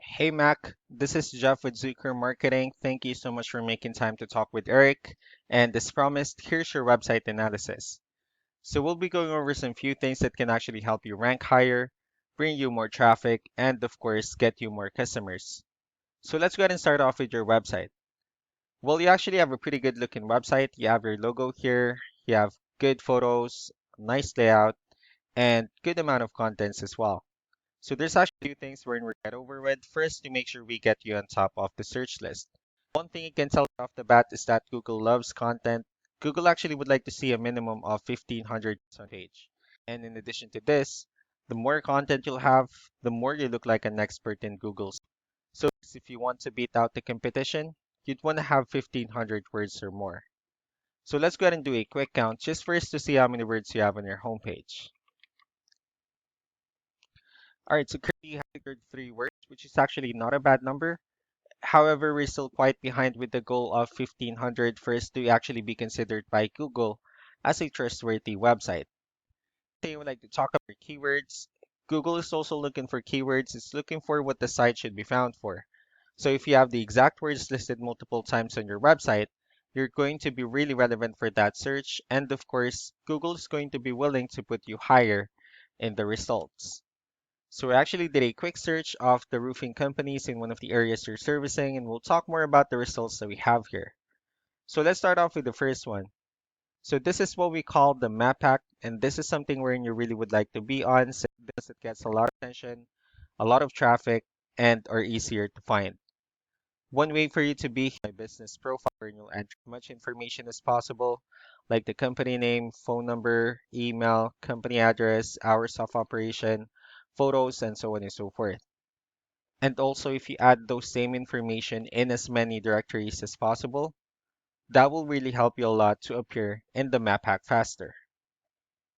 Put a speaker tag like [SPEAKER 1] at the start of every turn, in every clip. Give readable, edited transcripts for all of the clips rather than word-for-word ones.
[SPEAKER 1] Hey Mac, this is Jeff with Zucker Marketing. Thank you so much for making time to talk with Eric. And as promised, here's your website analysis. So we'll be going over some few things that can actually help you rank higher, bring you more traffic, and of course, get you more customers. So let's go ahead and start off with your website. Well, you actually have a pretty good looking website. You have your logo here, you have good photos, nice layout, and good amount of contents as well. So there's actually two things we're going to get over with. First, to make sure we get you on top of the search list. One thing you can tell off the bat is that Google loves content. Google actually would like to see a minimum of 1,500 on page. And in addition to this, the more content you'll have, the more you look like an expert in Google's. So if you want to beat out the competition, you'd want to have 1,500 words or more. So let's go ahead and do a quick count just for us to see how many words you have on your homepage. All right, so currently you have secured 3 words, which is actually not a bad number. However, we're still quite behind with the goal of 1,500 for us to actually be considered by Google as a trustworthy website. Say you would like to talk about keywords. Google is also looking for keywords. It's looking for what the site should be found for. So if you have the exact words listed multiple times on your website, you're going to be really relevant for that search. And of course, Google is going to be willing to put you higher in the results. So we actually did a quick search of the roofing companies in one of the areas you're servicing, and we'll talk more about the results that we have here. So let's start off with the first one. So this is what we call the map hack, and this is something wherein you really would like to be on since it gets a lot of attention, a lot of traffic, and are easier to find. One way for you to be my business profile where you'll enter as much information as possible, like the company name, phone number, email, company address, hours of operation, photos, and so on and so forth. And also, if you add those same information in as many directories as possible, that will really help you a lot to appear in the map hack faster.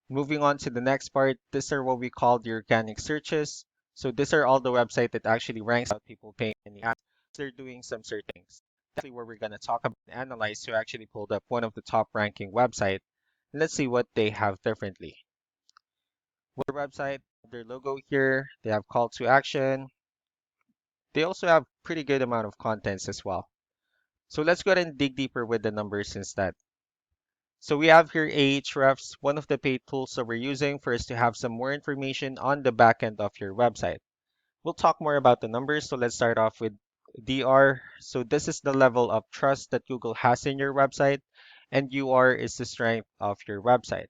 [SPEAKER 1] Moving on to the next part, these are what we call the organic searches. So these are all the website that actually ranks out people paying any ads. They're doing some certain things. That's where we're going to talk about and analyze who actually pulled up one of the top ranking website. Let's see what they have differently. With their website, their logo here, they have call to action. They also have pretty good amount of contents as well. So let's go ahead and dig deeper with the numbers instead. So we have here Ahrefs, one of the paid tools that we're using for us to have some more information on the back end of your website. We'll talk more about the numbers, so let's start off with DR. So this is the level of trust that Google has in your website, and UR is the strength of your website.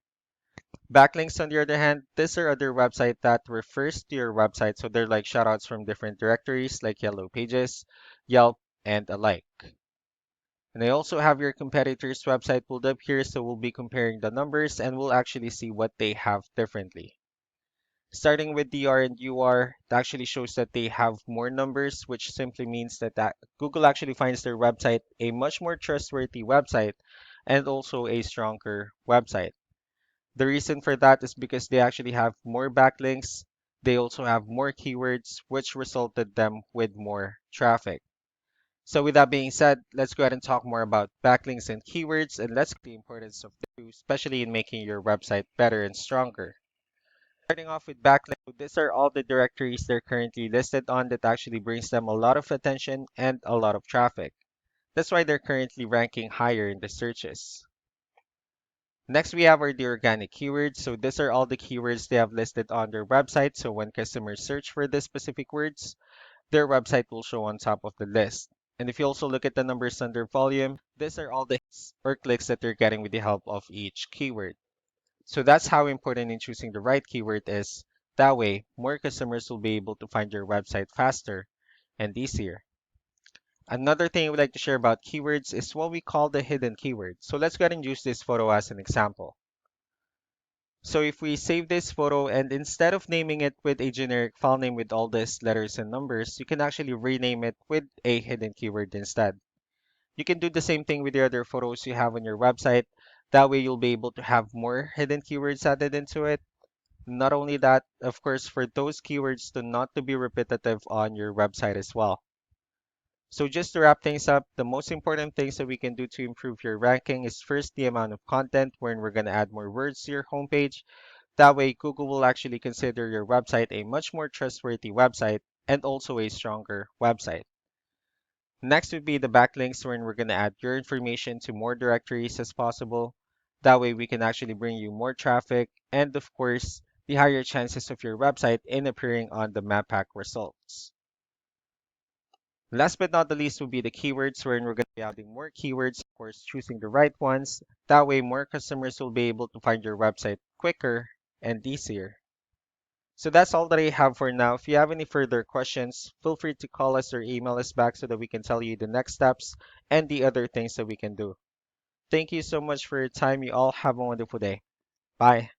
[SPEAKER 1] Backlinks, on the other hand, these are other website that refers to your website, so they're like shoutouts from different directories like Yellow Pages, Yelp, and alike. And I also have your competitor's website pulled up here, so we'll be comparing the numbers and we'll actually see what they have differently. Starting with DR and UR, it actually shows that they have more numbers, which simply means that Google actually finds their website a much more trustworthy website and also a stronger website. The reason for that is because they actually have more backlinks. They also have more keywords, which resulted them with more traffic. So with that being said, let's go ahead and talk more about backlinks and keywords, and let's get the importance of the two, especially in making your website better and stronger. Starting off with backlinks, so these are all the directories they're currently listed on that actually brings them a lot of attention and a lot of traffic. That's why they're currently ranking higher in the searches. Next, we have the organic keywords. So these are all the keywords they have listed on their website. So when customers search for these specific words, their website will show on top of the list. And if you also look at the numbers under volume, these are all the hits or clicks that they're getting with the help of each keyword. So that's how important in choosing the right keyword is. That way, more customers will be able to find your website faster and easier. Another thing I would like to share about keywords is what we call the hidden keyword. So let's go ahead and use this photo as an example. So if we save this photo and instead of naming it with a generic file name with all these letters and numbers, you can actually rename it with a hidden keyword instead. You can do the same thing with the other photos you have on your website. That way you'll be able to have more hidden keywords added into it. Not only that, of course, for those keywords to not to be repetitive on your website as well. So just to wrap things up, the most important things that we can do to improve your ranking is first the amount of content, wherein we're going to add more words to your homepage. That way, Google will actually consider your website a much more trustworthy website. and also a stronger website. Next would be the backlinks wherein we're going to add your information to more directories as possible. That way we can actually bring you more traffic and of course the higher chances of your website in appearing on the Mappack results. Last but not the least will be the keywords wherein we're going to be adding more keywords, of course choosing the right ones. That way more customers will be able to find your website quicker and easier. So that's all that I have for now. If you have any further questions, feel free to call us or email us back so that we can tell you the next steps and the other things that we can do. Thank you so much for your time. You all have a wonderful day. Bye.